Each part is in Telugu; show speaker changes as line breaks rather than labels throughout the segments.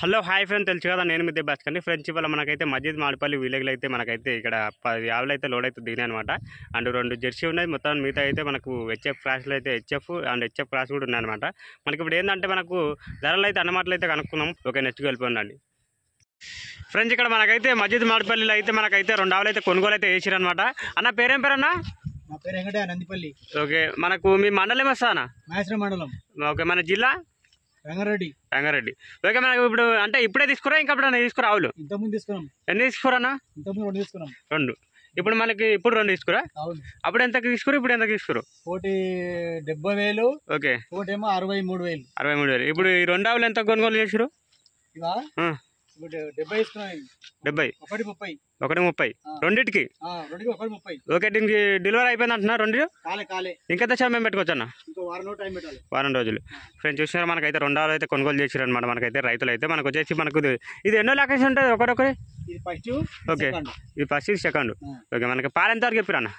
హలో హాయ్ ఫ్రెండ్, తెలుసు కదా నేను మీ భాస్కర్ని. ఫ్రెండ్స్ ఇవాళ మనకైతే మస్జిద్ మాడిపల్లి విలేజ్లో అయితే మనకైతే ఇక్కడ 10 ఆవులు అయితే లోడ్ అయితే దిగినాయి అనమాట. అండ్ 2 జెర్సీ ఉన్నాయి. మొత్తం మిగతా అయితే మనకు హెచ్ఎఫ్ క్రాస్లో అయితే హెచ్ఎఫ్ అండ్ హెచ్ఎఫ్ క్రాస్ కూడా ఉన్నాయన్నమాట. మనకి ఇప్పుడు ఏంటంటే మనకు ధరలు అయితే అన్నమాటలు అయితే కనుక్కున్నాం. ఓకే, నెక్స్ట్ వెళ్ళిపోండి ఫ్రెండ్స్. ఇక్కడ మనకైతే మస్జిద్ మాడిపల్లిలో అయితే మనకైతే 2 ఆవులు అయితే కొనుగోలు అయితే చేసిరనమాట. అన్న పేరేం పేరు అన్న?
నా పేరు వెంకటయ్య, నందిపల్లి.
ఓకే, మనకు మీ మండలం వస్తా అన్న?
మహేశ్వరం మండలం.
ఓకే, మన జిల్లా రంగారెడ్డి. ఓకే, మనకు ఇప్పుడు అంటే ఇప్పుడే తీసుకురా ఇంకా తీసుకురా ఆవులు?
ఇంతకుముందు తీసుకున్నాం.
ఎన్ని తీసుకురా?
ఇంతకుముందు 2 తీసుకున్నాం.
2. ఇప్పుడు మనకి ఇప్పుడు 2 తీసుకురా?
అవును.
అప్పుడు ఎంత తీసుకురు, ఇప్పుడు ఎంత తీసుకురు?
ఒకటి 70,000.
ఓకే,
ఒకటేమో 63,000.
63,000. ఇప్పుడు ఈ 2 ఆవులు ఎంత కొనుగోలు చేసారు?
ఇవా 70 తీసుకున్నాం.
70.
130.
130 రెండింటికి?
రెండుకి 130.
ఓకే, దీనికి డెలివరీ అయిపోయింది అంటున్నా? 2
కాలే
ఇంకా సమయం పెట్టుకోవచ్చు అన్న?
ఇంకో
వారం రోజులు. ఫ్రెండ్స్ చూసినారు, మనకైతే 2 ఆవులు అయితే కొనుగోలు చేసారు అనమాట. మనకైతే రైతులు అయితే మనకు వచ్చేసి మనకు ఇది ఎన్నో లొకేషన్ ఉంటుంది? ఒకరొకరి? ఓకే, ఇది ఫస్ట్, ఇది సెకండ్. ఓకే, మనకి పాలు ఎంత వరకు చెప్పారు అన్న?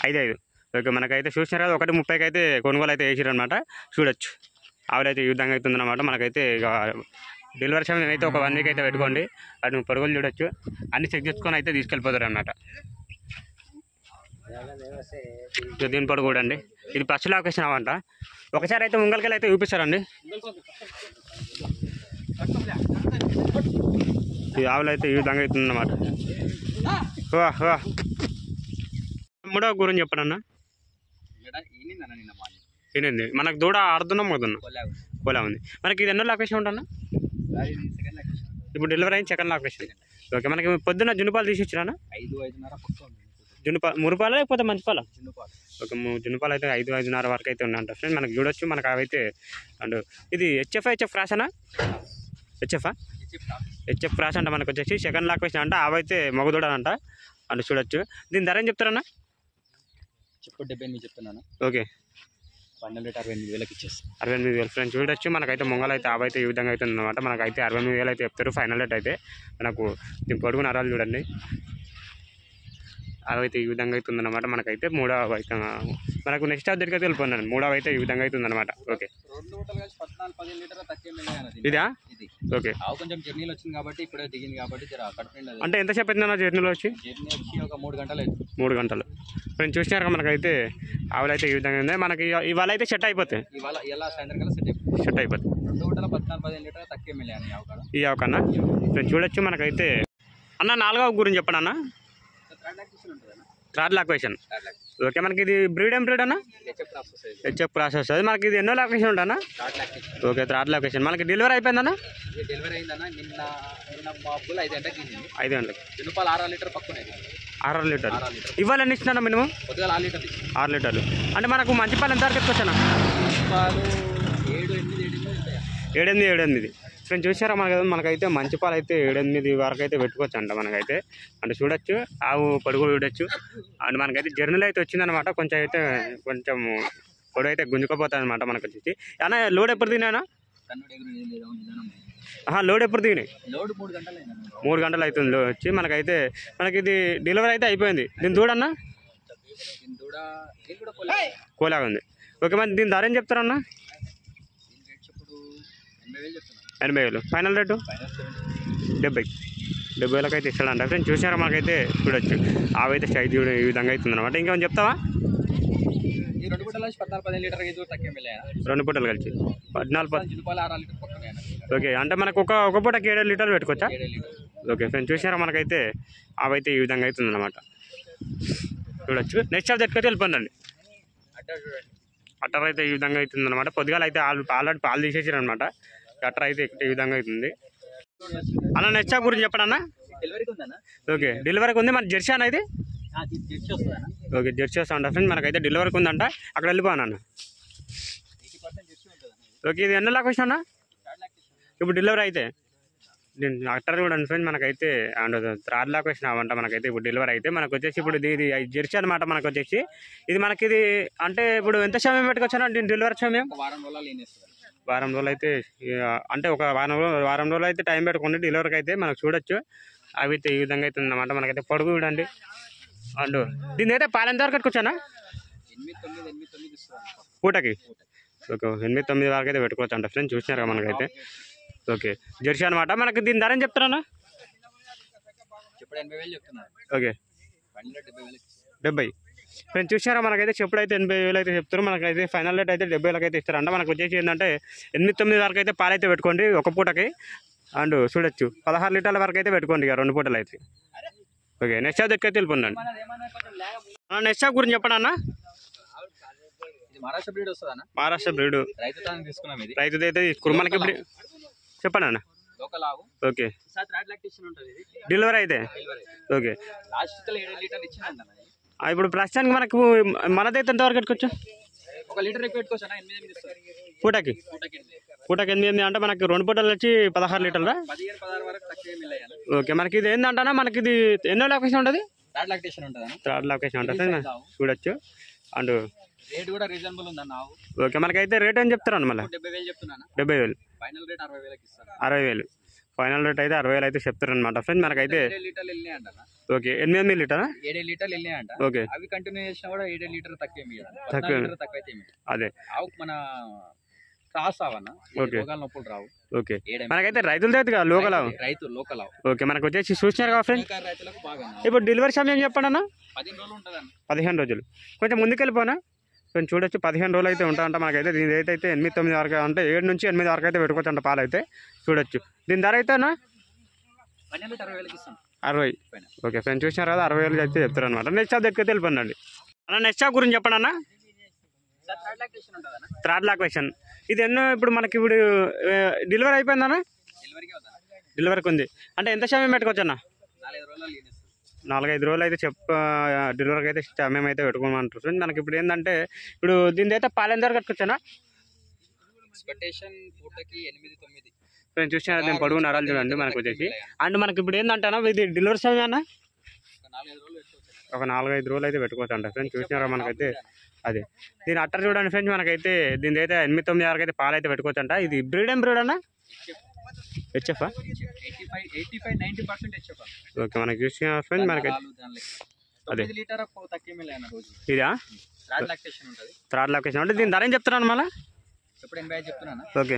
5. ఓకే, మనకైతే చూసినారు కదా 1:30కి అయితే కొనుగోలు అయితే చేసారు అనమాట. చూడొచ్చు ఆవులు అయితే ఈ విధంగా అవుతుందన్నమాట. మనకైతే ఇక డెలివరీ సమయం అయితే ఒక 1 వీక్ అయితే పెట్టుకోండి. అది పొరుగులు చూడొచ్చు, అన్ని చెక్ చేసుకొని అయితే తీసుకెళ్ళిపోతారు అన్నమాట. దీని పొడుగు కూడా అండి, ఇది ఫస్ట్ లొకేషన్ అవంట. ఒకసారి అయితే ముంగల్కెళ్ళి అయితే చూపిస్తారండి. ఈ ఆవులు అయితే ఈ విధంగా అవుతుందన్నమాట. మూడవ గురించి చెప్పడన్నా? ఏనింది మనకు దూడ ఆడుతున్నాం కదన్నా? కోలా ఉంది. మనకి ఇది ఎన్నో లొకేషన్ ఉంటానా? ఇప్పుడు డెలివరీ అయింది సెకండ్ లొకేషన్. ఓకే, మనకి పొద్దున్న జున్నుపాలు తీసి ఇచ్చినా? 5-5.5 మురుపాల లేకపోతే మంచిపాల? ఓకే, జున్నుపాలు అయితే 5-5.5 వరకు అయితే ఉన్నాయంట ఫ్రెండ్. మనకి చూడొచ్చు. మనకు అవైతే అండ్ ఇది హెచ్ఎఫ్ క్రాస్ అనా? హెచ్ఎఫ్ క్రాస్ అంట. మనకు వచ్చేసి సెకండ్ లొకేషన్ అంట. అవైతే మగదూడనంట. అండ్ చూడొచ్చు. దీని ధర ఏం చెప్తారన్నా?
78 చెప్తున్నాను.
ఓకే,
68,000 ఇచ్చేస్తాను.
68,000 ఫ్రెండ్స్. చూడొచ్చు. మనకైతే మొంగలు అయితే అవైతే ఈ విధంగా అవుతుంది అనమాట. మనకైతే 68,000 అయితే చెప్తారు ఫైనల్ రేట్ అయితే. మనకు దీని పొడుగు నరాలు చూడండి, అవైతే ఈ విధంగా అవుతుందన్నమాట. మనకైతే మూడవ అయితే మనకు నెక్స్ట్ దగ్గరికి అయితే వెళ్ళిపోయినాను. మూడవ అయితే ఈ విధంగా అవుతుందన్నమాట. ఓకే, ఇదా? ఓకే,
కొంచెం జర్నీలో వచ్చింది కాబట్టి ఇప్పుడే దిగింది కాబట్టి
అంటే ఎంతసేపు అవుతుందన్న జర్నీలో వచ్చి?
ఒక 3 గంటలు.
3 గంటలు. ఫ్రెండ్స్ చూసినారు మనకైతే ఆవులు అయితే ఈ విధంగా ఉంది. మనకి ఇవాళ అయితే సెట్ అయిపోతాయి. సెట్ అయిపోతాయి.
14-15 తక్కువ
ఈ ఆవు కన్నా ఫ్రెండ్స్ చూడొచ్చు. మనకైతే అన్న 4వ గురించి చెప్పండి అన్న. Third location. ఓకే, మనకి ఇది బ్రీడ్ అన్న? హెచ్ఎఫ్ క్రాస్ వస్తుంది. మనకి ఇది ఎన్నో లొకేషన్ ఉంటానా? Okay, third location. మనకి డెలివరీ అయిపోయిందన్నా? 5 గంటలకి 6 లీటర్లు. ఇవాళ ఎన్ని ఇచ్చినా మినిమం? 6 లీటర్లు. అంటే మనకు మంచి పాలు ఎంతవరకు ఎత్తుకొచ్చానా? 7-8. ఫ్రెండ్స్ చూసారా మనకైతే మంచి పాలు అయితే 7-8 వరకు అయితే పెట్టుకోవచ్చు అంట. మనకైతే అంటే చూడొచ్చు, ఆవు పొడుగు చూడొచ్చు. అండ్ మనకైతే జర్నీలో అయితే వచ్చిందనమాట. కొంచెం పొడుగు అయితే గుంజుకోపోతుంది అనమాట. మనకు వచ్చేసి అన్న లోడ్ ఎప్పుడు తినానా? లోడ్ ఎప్పుడు దిగినాయి? 3 గంటలు అవుతుంది లోడ్ వచ్చి. మనకైతే మనకి ఇది డెలివరీ అయితే అయిపోయింది. దీని దూడన్నా కోలాగా ఉంది. ఓకే, మరి దీని ధర ఏం చెప్తారన్నా? 80,000. ఫైనల్ రేటు 70,000 అయితే ఇస్తాడంట. ఫ్రెండ్స్ చూసినారా, మనకైతే చూడొచ్చు అవైతే సైజ్ చూడ ఈ విధంగా అవుతుంది అనమాట. ఇంకేమైనా చెప్తావా?
2
పూటలు కలిసి 14. ఓకే, అంటే మనకు ఒక పూటకి 7 లీటర్లు పెట్టుకోవచ్చా? ఓకే ఫ్రెండ్స్ చూసినారా, మనకైతే అవైతే ఈ విధంగా అవుతుంది అనమాట. చూడొచ్చు. నెక్స్ట్ ఆఫ్ దగ్గరికి వెళ్ళిపోండి. అట్టర్ అయితే ఈ విధంగా అవుతుంది అనమాట. పొద్దుగాల అయితే ఆల్రెడీ పాలు తీసేసారు అనమాట. అట్టర్ అయితే ఈ విధంగా అవుతుంది. అన్న నెక్స్ట్ ఆఫ్ గురించి చెప్పడన్నా? ఓకే, డెలివరీకి ఉంది. మన జెర్సీ అన్న ఇది? ఓకే, జెర్సీ వస్తా ఫ్రెండ్. మనకైతే డెలివరీకి ఉందంట. అక్కడ వెళ్ళిపోయాను. ఓకే, ఇది ఎన్నో లొకేషన్ అన్న? ఇప్పుడు డెలివరీ అయితే అట్టర్ చూడండి ఫ్రెండ్. మనకైతే అండ్ థర్డ్ లొకేషన్ అవంట. మనకైతే ఇప్పుడు డెలివరీ అయితే మనకు వచ్చేసి ఇప్పుడు ఇది జెర్సీ అనమాట. మనకు వచ్చేసి ఇది మనకి అంటే ఇప్పుడు ఎంత సమయం పెట్టుకొచ్చాను దీని డెలివరీ సమయం? వారం రోజులు అయితే అంటే ఒక వారం రోజులు అయితే టైం పెట్టుకోండి డెలివరీకి అయితే. మనకు చూడొచ్చు అవి అయితే ఈ విధంగా అవుతుంది అన్నమాట. మనకైతే పొడుగు చూడండి. అండ్ దీని అయితే పాలు ఎంత వరకు కట్టుకొచ్చానా?
8-9
పూటకి? ఓకే, 8-9 వరకు అయితే పెట్టుకోవచ్చు అంట ఫ్రెండ్స్. చూసినారు కదా మనకైతే ఓకే జెర్సీ అనమాట. మనకి దీని ధర ఏం చెప్తారన్నా?
ఇప్పుడు 80,000 చెప్తున్నారు.
Okay
final 70,000.
70. ఫ్రెండ్స్ చూసారా, మనకైతే చెప్పుడు అయితే 80,000 అయితే చెప్తారు. మనకైతే ఫైనల్ రేట్ అయితే 70,000 అయితే ఇస్తారంట. మనకు వచ్చేసి ఏంటంటే 8-9 వరకు అయితే పాలైతే పెట్టుకోండి ఒక పూటకి. అండ్ చూడొచ్చు 16 లీటర్ల వరకు అయితే పెట్టుకోండి ఇక 2 పూటలు అయితే. ఓకే నెక్స్ట్ షాప్ దగ్గరికి వెళ్ళిపోండి. నెక్స్ట్ షాప్ గురించి చెప్పండి అన్న.
ఇది మహారాష్ట్ర బ్రీడ్ వస్తుందన్న.
మహారాష్ట్ర బ్రీడ్
రైతు తాను తీసుకున్నాం. ఇది
రైతు అయితే తీసుకురు. మనకి ఇప్పుడు చెప్పండి అన్న.
లోకల్ ఆవు.
ఓకే
సార్ థర్డ్ లాక్టేషన్ ఉంటుంది. ఇది
డెలివరీ అయితే ఓకే.
లాస్ట్ 7 లీటర్లు ఇచ్చిందన్న.
ఇప్పుడు ప్రస్తుతానికి మనకు మనదైతే ఎంతవరకు పెట్టుకోవచ్చు?
1 లీటర్ ఎక్కువ పెట్టుకోవచ్చు అన్న. 8 ఇస్తారు
పూటకి. పూటకి 8 అంటే మనకి 2 పూటలు వచ్చి 16 లీటర్లా?
15-16 వరకు తక్కువ మిల్లాయి.
ఓకే మనకి ఇది ఏంటంటే మనకి ఇది ఎన్నో లొకేషన్ ఉంటుంది?
థర్డ్ లాక్టేషన్ ఉంటుంది.
థర్డ్ లొకేషన్ ఉంటుంది చూడొచ్చు. అండ్
రేట్ కూడా రీజనబుల్ ఉందన్న ఆవు.
ఓకే మనకైతే రేట్ ఏం చెప్తారు మళ్ళీ?
70,000 చెప్తున్నాను.
70,000.
ఫైనల్ రేట్ 60,000 ఇస్తాను.
60,000 ఫైనల్ రేట్ అయితే 60,000 అయితే చెప్తారనమాట ఫ్రెండ్స్. మనకైతే
7 లీటర్లు వెళ్ళినాయంట.
ఓకే 8 లీటరా?
7 లీటర్లు వెళ్ళినాయంట.
ఓకే
అవి కంటిన్యూ చేసినా కూడా 7 లీటర్ తక్కువ
తక్కువ
తక్కువ అయితే
అదే
ఆవు మన క్రాస్ ఆవన్న.
ఓకే
రోగాల నొప్పులు రావు.
ఓకే మనకైతే రైతులతో అయితే లోకల్ ఆవు.
రైతు లోకల్ ఆవు.
ఓకే మనకు వచ్చేసి చూసినారు కదా ఫ్రెండ్స్.
రైతులకు బాగా
ఇప్పుడు డెలివరీ సమయం చెప్పండి అన్న.
15 రోజులు ఉంటుందన్న.
15 రోజులు. కొంచెం ముందుకెళ్ళిపోనా కొంచెం చూడొచ్చు. 15 రోజులు అయితే ఉంటాయంట. మనకైతే దీని రేట్ అయితే 8-9 వరకు అంటే 7 నుంచి 8 వరకు అయితే పెట్టుకోవచ్చు అంట పాలు అయితే చూడొచ్చు. దీని ధర అయితేనా
60,000 ఇస్తాం.
60. ఓకే ఫ్రెండ్స్ చూసినారు కదా 60,000 అయితే చెప్తారు అనమాట. నెక్స్ట్ షాప్ దగ్గరికి వెళ్ళిపోండి అన్న. నెక్స్ట్ షాప్ గురించి చెప్పండి అన్న. థర్డ్ లాక్టేషన్ ఇది ఎన్నో ఇప్పుడు మనకి ఇప్పుడు డెలివరీ అయిపోయిందన్న? డెలివరీకి ఉంది అంటే ఎంత సమయం పెట్టుకోవచ్చు అన్న? 4-5 రోజులు అయితే డెలివరీకి అయితే సమయం అయితే పెట్టుకోమంటారు ఫ్రెండ్స్. మనకి ఇప్పుడు ఏంటంటే ఇప్పుడు దీని అయితే పాలు ఎంత వరకు కట్టుకోవచ్చా?
ఎక్స్పెక్టేషన్ పూటకి 8-9.
ఫ్రెండ్స్ చూసినా దీని పొడుగు నరాలు చూడండి మనకు వచ్చేసి. అండ్ మనకి ఇప్పుడు ఏంటంటే అన్న ఇది డెలివరీ సమయం అన్న ఒక 4-5 రోజులు అయితే పెట్టుకోవచ్చు అంట ఫ్రెండ్స్. చూసినారా మనకైతే అదే దీని అట్టర్ చూడండి ఫ్రెండ్స్. మనకైతే దీని అయితే 8-9 వరకు అయితే పాలు అయితే పెట్టుకోవచ్చు అంట. ఇది బ్రీడ్ ఏం బ్రీడ్ అన్న? హెచ్ఎఫ్.
85-90% హెచ్ఎఫ్.
ఓకే మనకి చూసిన ఫ్రెండ్స్ మనకైతే అదే ఇదా థర్డ్ లొకేషన్ అంటే దీని ధర ఏం చెప్తున్నాను మళ్ళీ?
ఇప్పుడు 85 చెప్తున్నాను.
ఓకే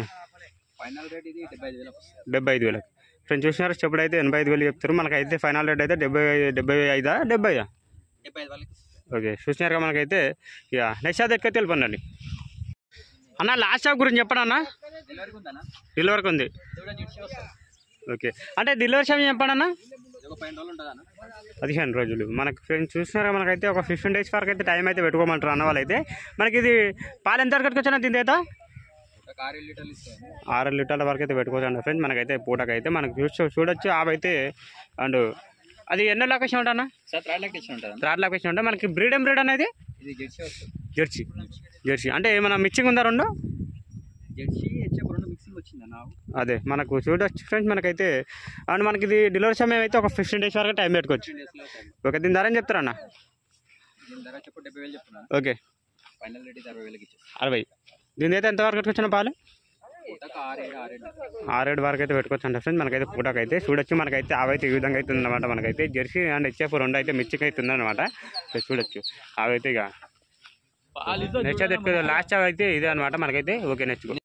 ఫైనల్ రేట్ ఇది 75,000.
75,000 ఫ్రెండ్స్ చూసినారు. చెప్పుడు అయితే 85,000 చెప్తారు. మనకైతే ఫైనల్ రేట్ అయితే 75,000. ఓకే చూసినారుగా మనకైతే ఇక నెక్స్ట్ షాప్ దగ్గరికి వెళ్ళిపోండి అన్న. లాస్ట్ షాప్ గురించి చెప్పండి అన్న. డెలివరీకి ఉంది. ఓకే అంటే డెలివరీ సమయం చెప్పండి అన్న. 15 రోజులు. మనకి ఫ్రెండ్స్ చూసినారా మనకైతే ఒక 15 days వరకు అయితే టైం అయితే పెట్టుకోమంటారు అన్న వాళ్ళు అయితే. మనకి ఇది పాలు ఎంత వరకు కట్టుకోవచ్చా దీని అయితే? 6 లీటర్ల వరకు అయితే పెట్టుకోవచ్చు అండి ఫ్రెండ్స్. మనకైతే పూటకైతే మనకు చూడొచ్చు ఆవు అయితే. అండ్ అది ఎన్నో లొకేషన్ ఉంటా అన్న? థర్డ్ లొకేషన్ ఉంటా. మనకి బ్రీడ్ ఏం బ్రీడ్ అనేది? జెర్సీ. జెర్సీ అంటే ఏమన్నా మిక్సింగ్ ఉందా? 2
జెర్సీ హెచ్ఎఫ్ 2 మిక్సింగ్ వచ్చిందన్న.
అదే మనకు చూడొచ్చు ఫ్రెండ్స్. మనకైతే అండ్ మనకి ఇది డెలివరీ సమయం అయితే ఒక 15 days వరకు టైం పెట్టుకోవచ్చు. ఓకే దీని ధర ఏం చెప్తారా అన్న? Okay
final rate
60. దీని అయితే ఎంత వరకు పెట్టుకొచ్చిన పాలు? 6-7 వరకు అయితే పెట్టుకోవచ్చు అంట ఫ్రెండ్స్. మనకైతే పూటకైతే చూడొచ్చు. మనకైతే అవైతే ఈ విధంగా అయితే ఉందన్నమాట. మనకైతే జెర్సీ అండ్ హెచ్ఎఫ్ 2 అయితే మిర్చికి అయితే ఉందన్నమాట. చూడొచ్చు అవైతే ఇక నెక్స్ట్ అయితే లాస్ట్ అయితే ఇదే అనమాట మనకైతే. Okay next